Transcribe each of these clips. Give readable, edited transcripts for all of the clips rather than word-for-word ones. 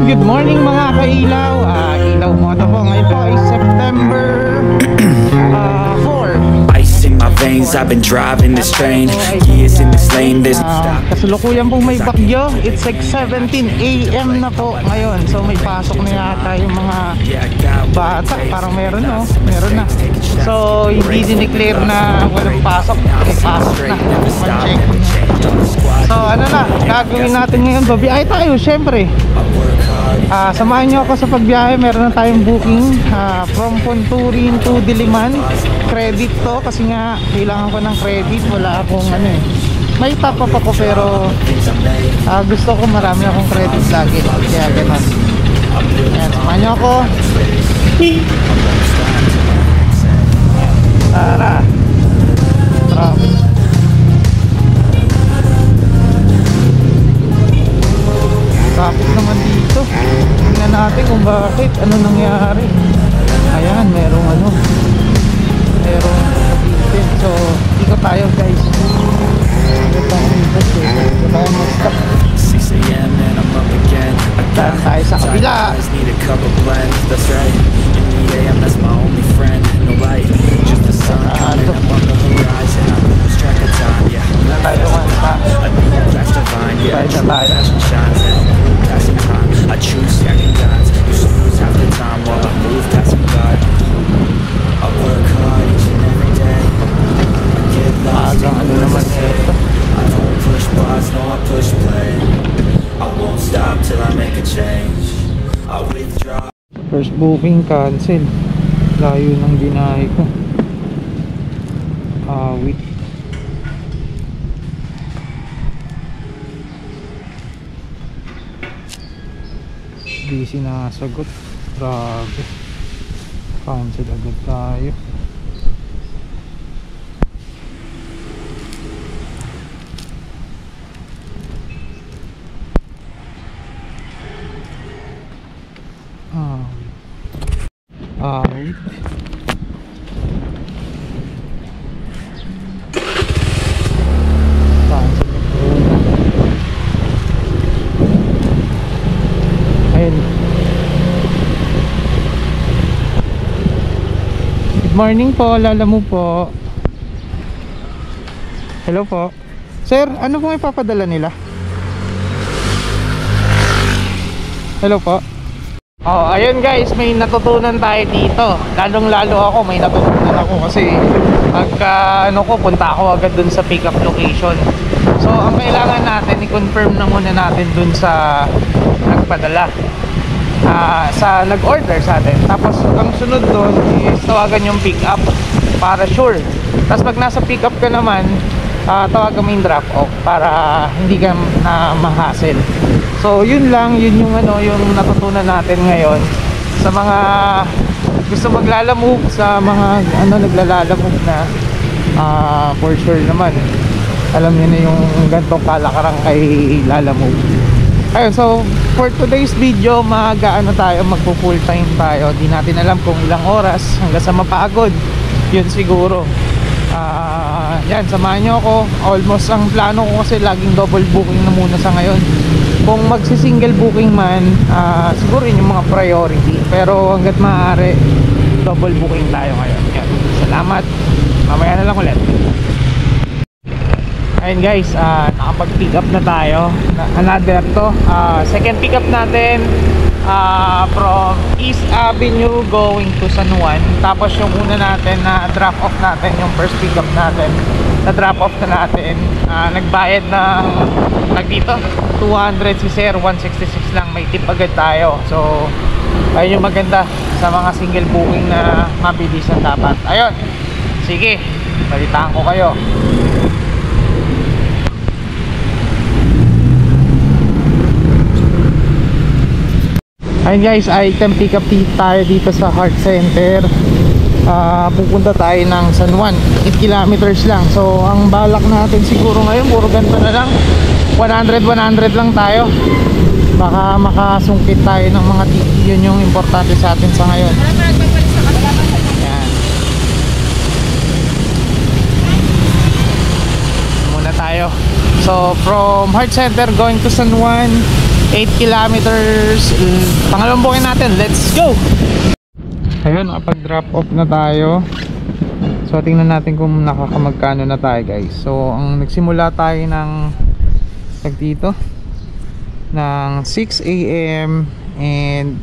Good morning mga kailaw. Ilaw mo ito po. Ngayon po ay September 4. Ice in my veins, I've been driving this train. Years in this lane, there's Kasalukuyan pong may bagyo. It's like 17 AM na po ngayon. So may pasok na yata yung mga bata. Parang meron no? Meron na. So hindi dineclare na walang pasok. May pasok na. Mag-check. So ano na, gagawin natin ngayon. Babiyahe tayo syempre. Samahan nyo ako sa pagbiyahe. Meron na tayong booking from Punturin to Diliman. Credit to kasi nga kailangan ko ng credit. Wala akong ano eh, may top up ako pero gusto ko marami akong credit lagi. Kaya ganun. Ayan, samahan nyo ako. Tara. Traffic. Traffic naman dito. Tingnan natin kung bakit, ano nangyari. Ayan, merong ano, merong kapitin. So, ikot tayo guys. Ikot tayo ikot. Ikot tayo mag-stop. 6 AM and I'm up again. Daan tayo sa kabila. Need a cup of blend, that's right. In the AM, that's my only friend. No light, just the sun coming up on the horizon. I lose track of time, yeah. Na tayo pa. A new flash divine, yeah. Tayo na tayo. Fashion shines and passing time. I choose stacking dimes. You snooze half the time while I move passing by. I work hard each and every day. I get lost in the world's head. I don't push pause, no I push play. I won't stop till I make a change. I withdraw. First booking cancel. Layo ng binahe ko. Wait. Busy na sagot. Grabe. Cancel agad tayo. Wait. Cancel na po. Ayun. Good morning po, Lalamu po. Hello po. Sir, ano pong ipapadala nila? Hello po. Ayun guys, may natutunan tayo dito. Lalong lalo ako, may natutunan ako kasi pagka ano ko, punta ako agad dun sa pick up location. So ang kailangan natin, i-confirm na muna natin dun sa nagpadala, sa nag-order sa atin. Tapos ang sunod dun is tawagan yung pick up para sure. Tapos pag nasa pick up ka naman, tawagan mo yung drop off para hindi ka na ma-hassle. So yun lang, yun yung ano, yung natutunan natin ngayon sa mga gusto maglalamove, sa mga ano naglalalamove na for sure naman alam niyo na yung gantong kalakaran kay lalamove. Ayun, so for today's video mag-ano tayo, magpo full time tayo. Di natin alam kung ilang oras hanggang sa mapagod. Yun siguro. Yan, samahan nyo ako. Almost ang plano ko kasi laging double booking na muna sa ngayon. Kung magsi-single booking man, siguro yun yung mga priority. Pero hanggat maaari, double booking tayo ngayon. Yan. Salamat. Mamaya na lang ulit. Ayun guys, nakapag-pick up na tayo. Another to. Second pick up natin from East Avenue going to San Juan. Tapos yung una natin na drop off natin, yung first pick up natin, na drop off na natin, nagbayad na dito 200 si sir, 166 lang, may tip agad tayo. So ayun yung maganda sa mga single booking na mabilisan dapat. Ayun, sige, balitaan ko kayo. Ayun guys, item pick up tayo dito sa Heart Center. Pupunta tayo ng San Juan, 8 kilometers lang. So ang balak natin siguro ngayon, puro ganito na lang, 100 lang tayo. Baka makasungkit tayo ng mga tiki. Yun yung importante sa atin sa ngayon. Yan. Muna tayo. So from Heart Center going to San Juan, 8 kilometers. Pangalawang booking natin. Let's go! Ayun, nakapag-drop off na tayo. So tingnan natin kung nakakamagkano na tayo guys. So ang nagsimula tayo ng dito ng 6 AM and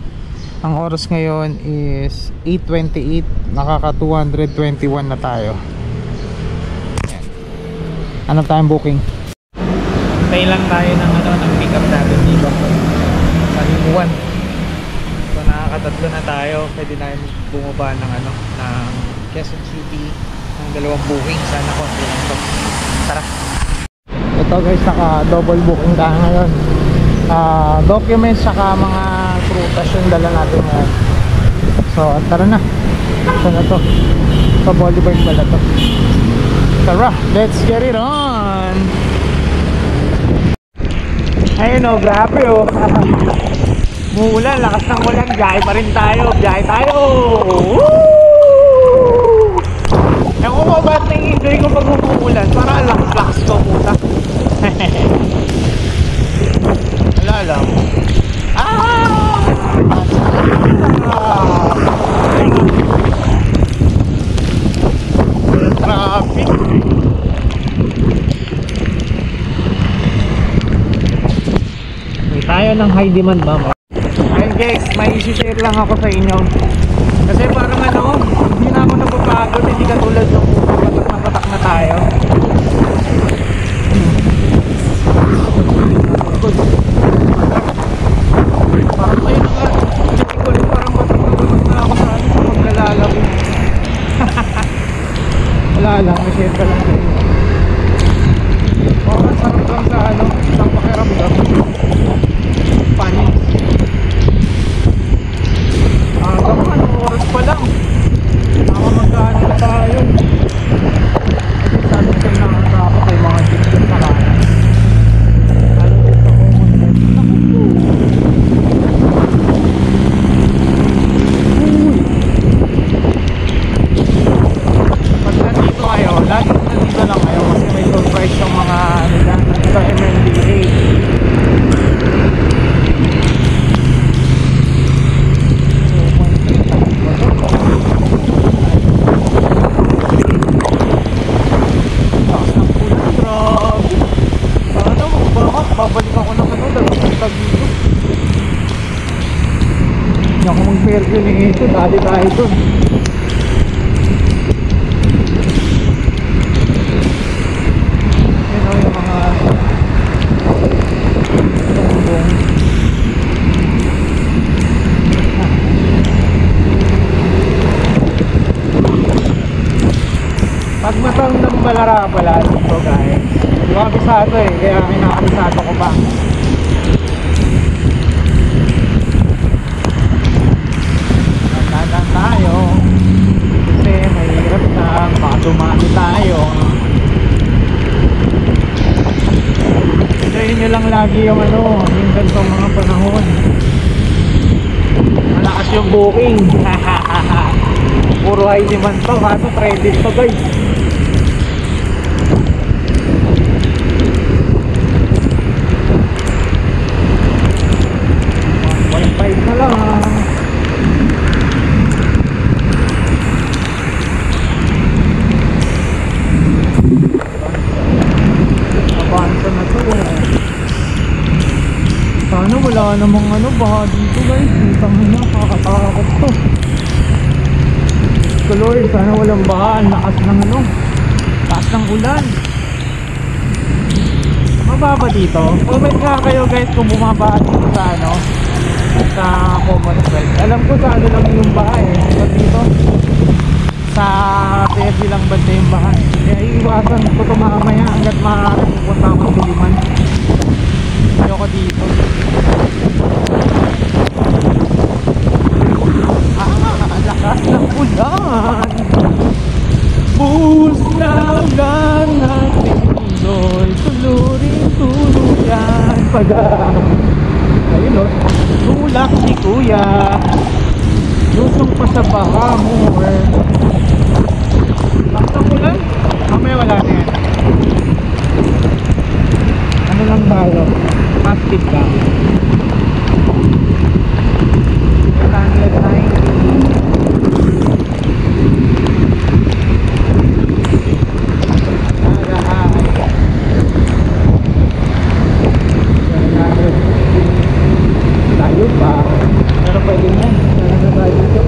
ang oras ngayon is 8:28. Nakaka 221 na tayo. Ayan. Ano tayong booking? Tayo lang tayo ng pick up natin dito sa Limuan. So nakakatatlo na tayo. Pwede na bumaba ng ng Quezon City ng dalawang booking. Sana konti lang to. Tara. Ito guys, naka double booking tayo ngayon. Documents saka mga prutas yung dala natin ngayon. So tara na. Saan na to? Sa Boulevard pala to. Tara, let's get it on. Ayun o, grabe o. Muulan, lakas ng ulan. Biyahe pa rin tayo. Biyahe tayo. Ewan ko ba nang-enjoy ko pag umuulan? Para lakas-lakas ko puta. Wala lang. Traffic. May tayo ng high demand ba? Ayun guys, may isi-share lang ako sa inyo. Kasi parang hindi na ako napapagod. Hindi katulad nung patak na tayo. Parang kayo na parang batak na ako sa paglalaro. Wala lang, may share ka lang sa inyo. Parang sarap lang sa isang pakiramdam. Panis. Anong oras pa lang? Magkano na tayo? Kasi sabi ko nakakapot ay mga jeep dyan sa kanan. Lalo din sa common pag nandito kayo, lagi nandito lang kayo kasi may surprise yung mga sa MMDA. Babalik ako ng tag dito. Hindi ako mag-merge ito. Dali tayo ito. Yan o yung mga tumbong. Pag matang ng balara pala dito guys. Di ba kabisado kaya kinakabisado ko pa. Nandang tayo kasi mahirap na baka dumami tayo. Enjoyin nyo lang lagi yung yung ganitong mga panahon. Malakas yung booking. Puro high demand to, kaso credit to guys. Na lang. Abansa na to. Sana wala namang baha dito guys. Itang nakakatakot to. Lord, sana walang baha. Ang lakas ng taas ng ulan. Mababa dito. Comment nga kayo guys kung bumaba dito sa Commonwealth. Alam ko sa lang yung bahay dito sa Tevi lang banda yung bahay. Kaya iiwasan ko ito mamaya hanggat maaari pupunta ako sa Liman. Ayoko dito. Lakas ng ulan. Buhos na ulan natin tuloy. Tuluyan ayun tulak ni kuya. Lusong pa sa baha mo. Lakas ng ulan. Mamaya wala na yan. Ano lang tayo? Active ka. 190. Tayo pa. Pero pwede na. Sana na tayo dito.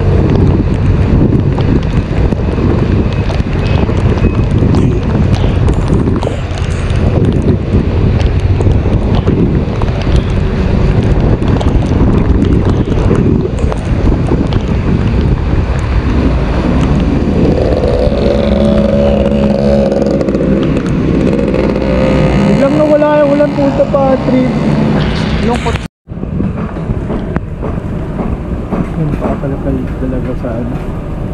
Punta pa trip lungkot yung pakalakal talaga sa ano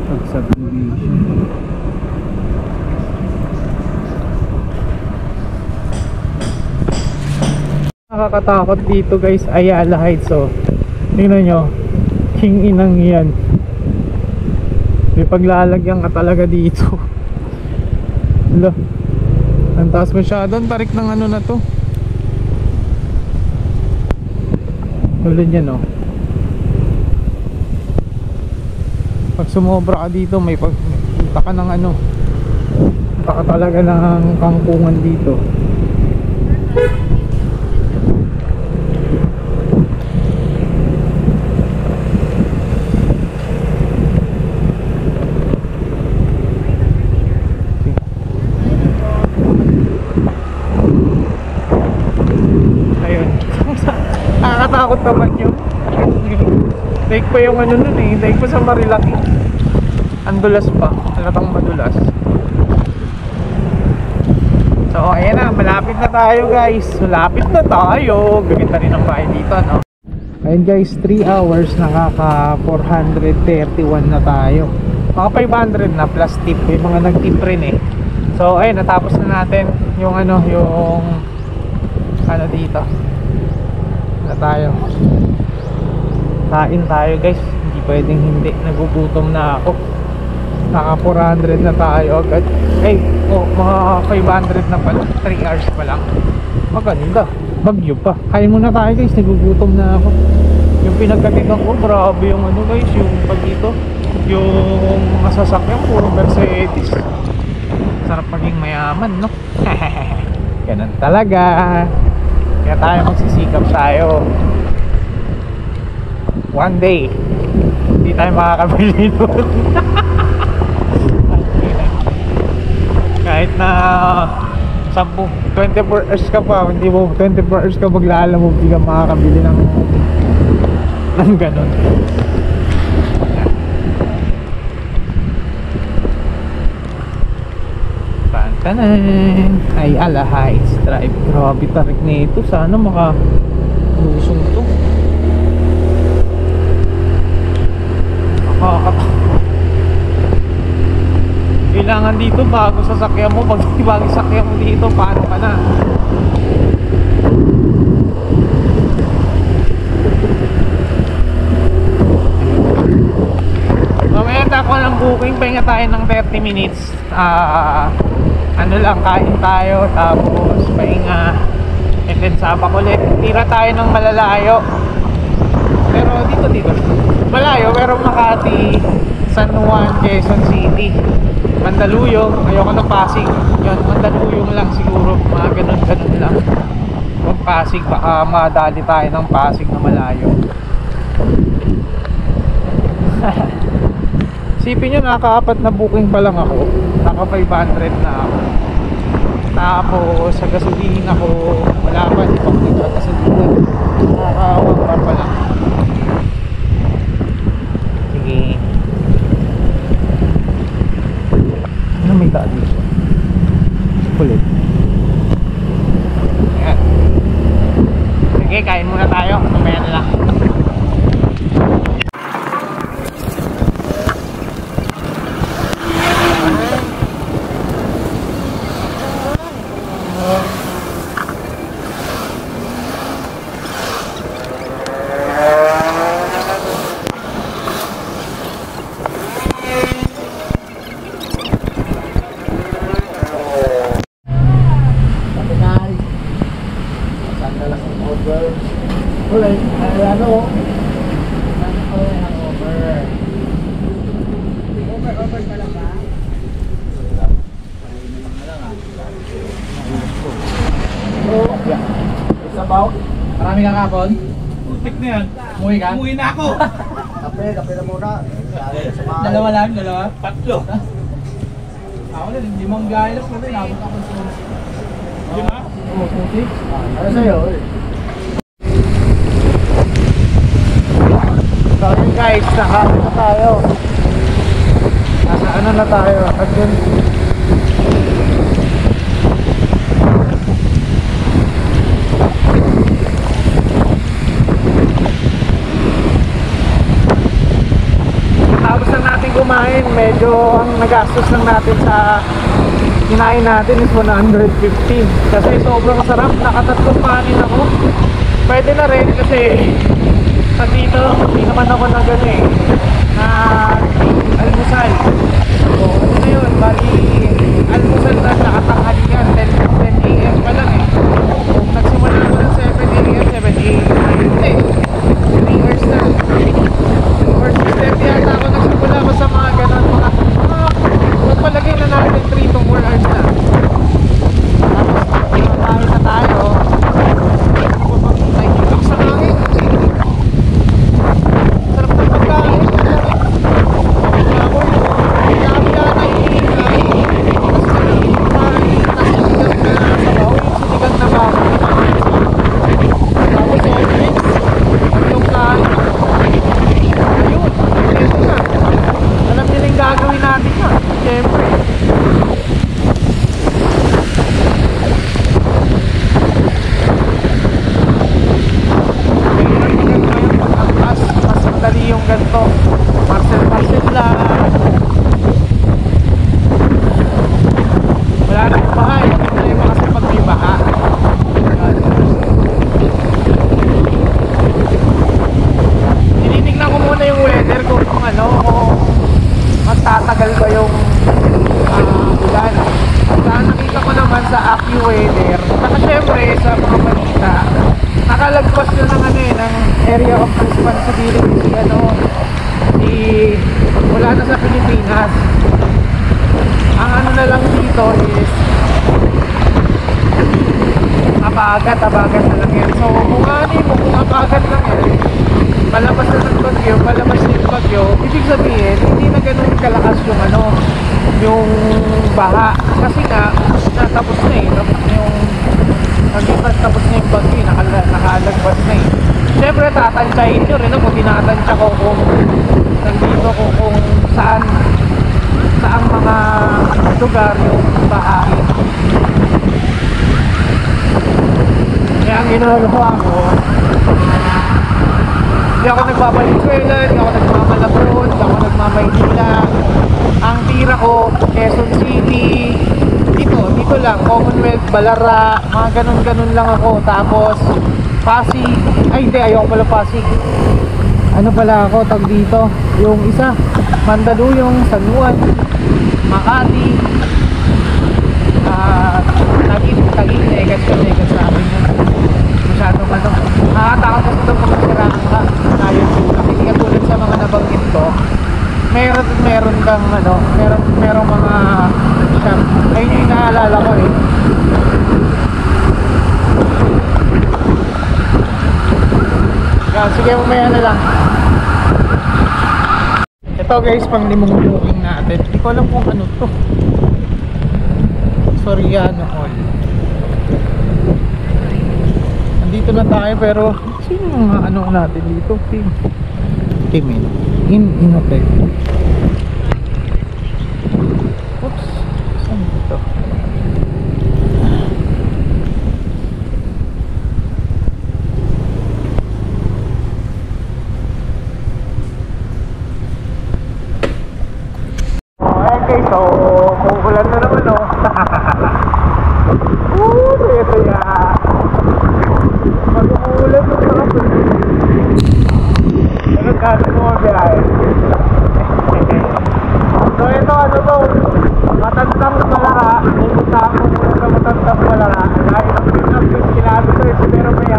pag subdivision. Nakakatakot dito guys, Ayala Heights. So tingnan nyo, king inang yan, may paglalagyan ka talaga dito. Hala, ang taas masyado, ang tarik ng ano na to. Tulad yan, no? Pag sumobra ka dito, may pagpunta ka ng ano, punta ka talaga ng kangkungan dito. Nakakatakot naman yun. Take pa yung ano nun eh. Take pa sa Marilaki. Andulas pa. Halatang madulas. So ayan na. Malapit na tayo guys. Malapit na tayo. Gaganda rin ang bahay dito, no? Ayan guys, 3 hours. Nakaka 431 na tayo. Mga 500 na plus tip. May mga nag-tip rin eh. So ayun, natapos na natin yung ano, yung ano dito na tayo. Kain tayo guys, hindi pwedeng hindi. Nagugutom na ako. Naka 400 na tayo agad. Ay, mga 500 na pala. 3 hours pa lang. Maganda, bagyo pa. Kain muna tayo guys, nagugutom na ako. Yung pinagkatigan ko, grabe yung ano guys, yung pag dito, yung masasakyan puro Mercedes. Sarap maging mayaman, no? Ganun talaga. Kaya tayo magsisikap tayo. One day hindi tayo makakabili doon. Kahit na 24 hours ka pa, hindi mo 24 hours ka maglalamove, hindi ka makakabili ng ganun. Tanan, Ayala Heights Drive. Grabe tarik nito. Sana makalusong to. Kailangan dito bago sasakyan mo. Pag bago sasakyan mo dito, paano ka na? Mamaya ako ng booking. Pahinga tayo ng 30 minutes. Ano lang, kain tayo. Tapos pahinga. And then sabak ulit. Tira tayo ng malalayo. Pero dito malayo, pero Makati, San Juan, Quezon City, Mandaluyong. Ayoko ng Pasig. Yun, Mandaluyong lang siguro. Mga ganun lang. Kung Pasig, baka madali tayo ng Pasig na malayo. Sipin nyo, nakaka-4 na booking pa lang ako. Naka 500 na ako. Tapos sa gasolina ko, wala pa, di pa ako nagkakasolina. Nakaka-1 bar pa lang. Sige. Ano may daan dito? Kulit. Ayan. Sige, kain muna tayo. Mamaya na lang. Ulit, ano? Sabaw? Marami kang kapon? Putik na yan. Umuwi ka? Umuwi na ako. Kape na muna. Dalawa lang, dalawa. Tatlo. Ako na, 5 galas na rin. Abot ako sa 5? Oo, putik. Ano sa'yo? So yun guys, nakaano na tayo. Nasa ano na tayo. At yun, tapos lang natin kumain, medyo ang nagastos lang natin sa kinain natin is 115 kasi sobrang sarap, nakatatlong kanin ako. Pwede na rin kasi pag dito, hindi naman ako na gano'n eh, na almusal. So ano na yun, bali almusal na nakatanghalian, 10 AM pa lang eh. Nagsimula ako ng 7 AM, 7 AM, hindi, 3 hours na. Or system yata ako nagsimula ko sa mga gano'n, mga magpalagay na natin 3 to 4 hours na. Tapos kahit na tayo, nakikita sa langit. Sarap ng pagkain. Nakalagpas na ng ano eh, ng area of responsibility wala na sa Pilipinas. Ang ano na lang dito is abagat na lang yan. So kung abagat lang yan, palabas na ng bagyo, palabas na yung bagyo, ibig sabihin hindi na ganun kalakas yung baha kasi nga natapos na eh, tapos na yung bagyo, nakalagpas na eh. Siyempre tatantyahin nyo rin kung tinatantya ko kung nandito ko kung saan mga lugar yung bahain. Kaya ang ginagawa ko, hindi ako nagbabalikwela, hindi ako nagmamalabon, hindi ako nagmamaynila. Ang tira ko, Quezon City, dito lang, Commonwealth, Balara, mga ganun lang ako. Tapos Pasig, ay hindi, ayoko pala Pasig. Ano pala ako, tag dito, yung isa, Mandaluyong, San Juan, Makati, Taguig, negat sa akin yun. Masyadong nakakatakot kasi itong mga siraan ka, kaya tulak. Hindi ka tulad sa mga nabanggit ko, meron kang merong mga shop. Ayun yung inaalala ko eh. Yan, sige, mamaya na lang. Ito guys, pang 5 booking natin. Hindi ko alam kung ano to. Soriano Hall. Nandito na tayo pero sino mga ano natin dito? Team Innotech. Oops, saan dito? Okay, so uulan na naman ito yan. Mag-uulan na naman. Nagkano mo biyahe. So ito Matandang Balara. Pupunta ako muna sa Matandang Balara. Lahat ng 15 kilometers pero may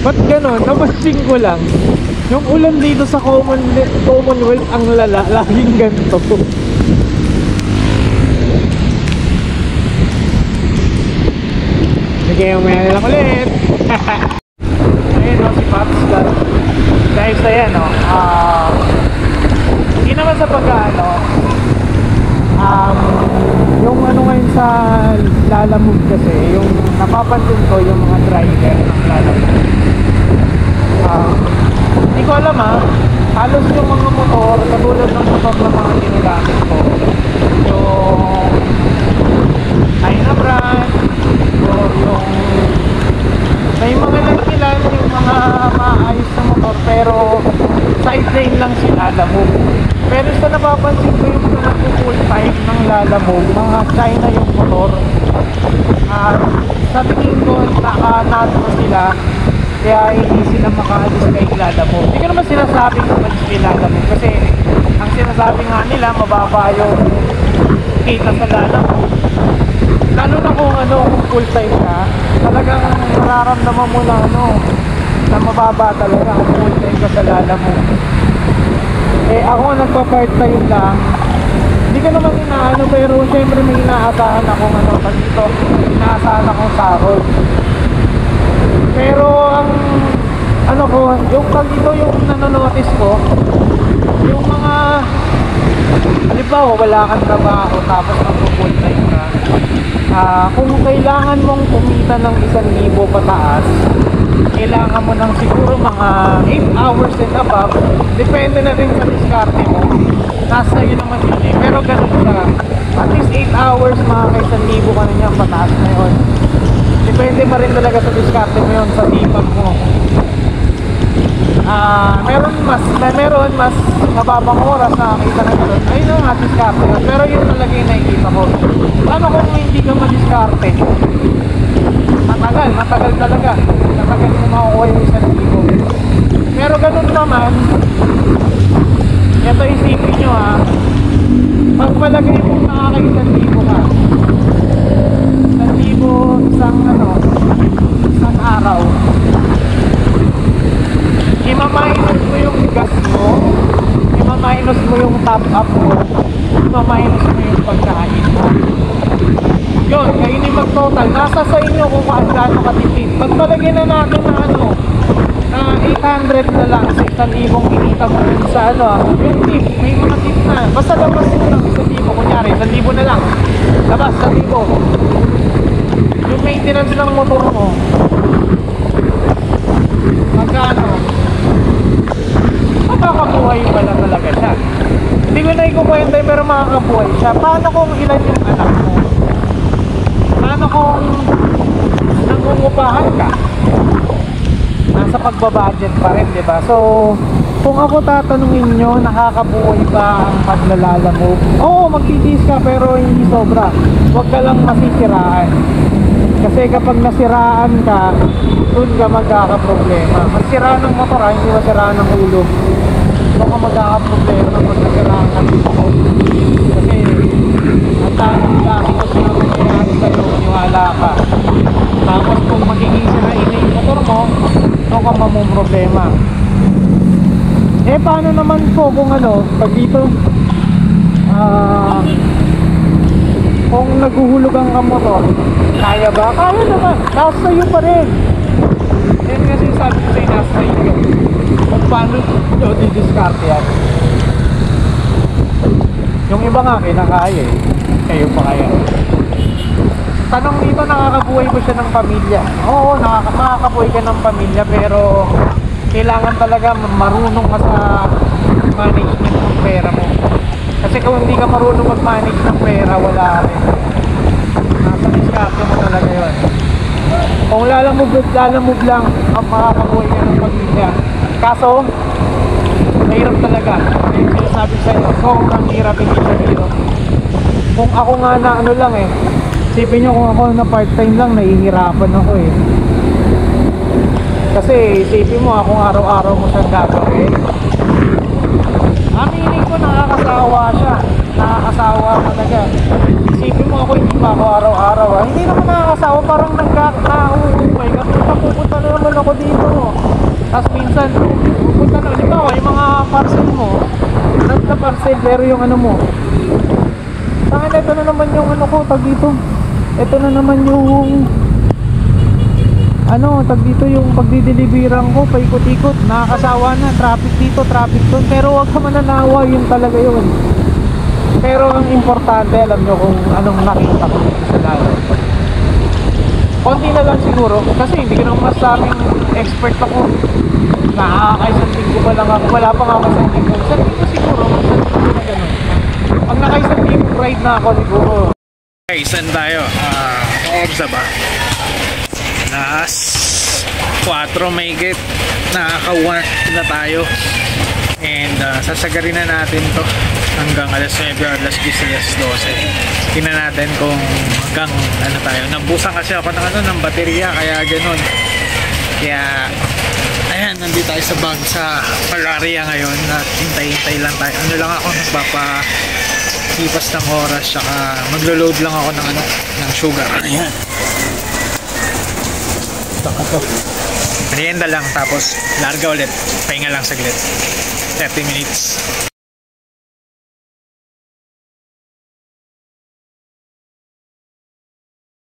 Ba't ganon? Napansin ko lang. Yung ulan dito sa Commonwealth ang lala, laging ganito. Sige, umaya na lang ulit. Ayun o, si Pops guys, ayan o. Hindi naman sa pag-ano. Yung ano ngayon sa Lalamove kasi, yung napapansin ko yung mga driver ng Lalamove. Hindi ko alam halos yung mga motor, katulad ng motor na mga ginagamit ko, yung China brand, or yung may mga nagkilan yung mga maayos na motor, pero side lane lang si Lalamove. Pero sa napapansin ko yung nag-full time ng Lalamove, mga China yung motor. Sa tingin ko, naka-nato sila, kaya hindi sila makaalis kay Lalamove. Hindi ko naman sinasabing umalis kay Lalamove, kasi ang sinasabi nga nila, mababa yung kita sa Lalamove. Lalo na kung kung full time ka, talagang nararamdaman mo na na mababa talaga kung full time ka sa Lalamove. Ako nagpa-part time lang. Hindi ko naman inaano, pero syempre may inaasahan akong pag dito, inaasahan akong sahod. Pero ang ko, yung pag dito yung nanonotice ko, yung mga halimbawa wala kang trabaho tapos mag-full time ka, kung kailangan mong kumita ng 1,000 pataas, kailangan mo ng siguro mga 8 hours and above. Depende na rin sa diskarte mo, nasa yun naman yun pero ganun siya, at least 8 hours makaka 1,000 ka na niya pataas na yun. Depende pa rin talaga sa diskarte mo yun, sa tipag mo. Meron mas mababang oras na nakita na gano'n, ayun ang diskarte yun, pero yun talaga yung nakikita ko. Paano kung hindi ka madiskarte? Matagal talaga. Matagal mo makukuha yung 1,000. Pero ganun naman, ito isipin nyo pag palagay mo nakaka-1,000 ka, 1,000 isang araw, i-minus mo yung gas mo, i-minus mo yung top up mo, i-minus mo yung pagkain mo. Yun, kayo ni mag-total, nasa sa inyo kung gaano katipid. Pagpalagay na natin na 800 na lang sa 1,000 kinita mo sa yung tip, may mga tip na. Basta labas mo ng 1,000, kunyari, 1,000 na lang. Labas, 1,000. Yung maintenance ng motor mo, magkano? Makakabuhay pala talaga siya. Hindi ko na ikukwenta pero makakabuhay siya. Paano kung ilan yung anak mo? Paano kung nangungupahan ka? Nasa pagbabudget pa rin, diba? So, kung ako tatanungin nyo, nakakabuhay ba ang Lalamove? Oo, magtitiis ka pero hindi sobra. Huwag ka lang masisiraan. Kasi kapag nasiraan ka, dun ka magkakaproblema. Magsiraan ng motor hindi masiraan ng ulo. Doon ka magkakaproblema pag nasiraan ka dito. Kasi ang tanong gastos na mangyayari sa'yo, maniwala ka. Tapos kung magiging sirain na yung motor mo, doon ka mamumroblema. Paano naman po kung pag dito kung naguhulugan ka motor, kaya ba? Kaya naman, nasa iyo pa rin. Yan kasi sabi ko sa'yo, nasa iyo. Kung paano nyo didiskarte yan. Yung iba nga kinakaya kayo pa kaya. Tanong dito, nakakabuhay ba siya ng pamilya? Oo, nakakabuhay ka ng pamilya, pero kailangan talaga marunong ka sa management ng pera mo. Kasi kung hindi ka marunong mag-manage ng pera, wala rin. Nasa diskarte mo talaga yun. Kung lalamove lang, makakabuhay ka ng pamilya. Kaso, mahirap talaga. Yung sinasabi sa'yo, sobrang hirap hindi sa hero. Kung ako nga na lang isipin nyo kung ako na part-time lang, nahihirapan ako Kasi isipin mo, kung araw-araw mo siyang gagawin, aminin ko nakakasawa siya. nakakasawa talaga. Isipin mo ako, hindi pa ako araw-araw Hindi naman nakakasawa, parang nagkakauupay kasi napupunta na naman ako dito. Tapos minsan, pupunta na, halimbawa yung mga parcel mo, na parcel, pero yung ano mo, tangin, ito na naman yung ano ko, tag dito. Ito na naman yung tag dito yung pagdideliveran ko, paikot-ikot, nakakasawa na, traffic dito, traffic doon, pero wag ka mananawa, yun talaga yun. Pero ang importante, alam nyo kung anong nakita ko sa lalo. Konti na lang siguro, kasi hindi ko naman masabing expert ako. Nakakaisang linggo pa lang ako, wala pa nga ako isang linggo. Isang linggo siguro, isang linggo na gano'n. Pag nakaisang linggo, ride na ako siguro. Okay, saan tayo? Obsa ba? Nas 4 mahigit, nakaka-1 na tayo. And sasagarin na natin to hanggang alas 9 or alas 10, alas 12. Tingnan natin kung hanggang ano tayo. Nabusan kasi ako ng baterya, kaya ganun. Kaya ayan, nandito tayo sa bag sa Palaria ngayon at hintay-hintay lang tayo. Ano lang ako, nagpapalipas ng oras, saka maglo-load lang ako ng sugar. Ayan. Merienda lang, tapos larga ulit, pahinga lang saglit, 30 minutes.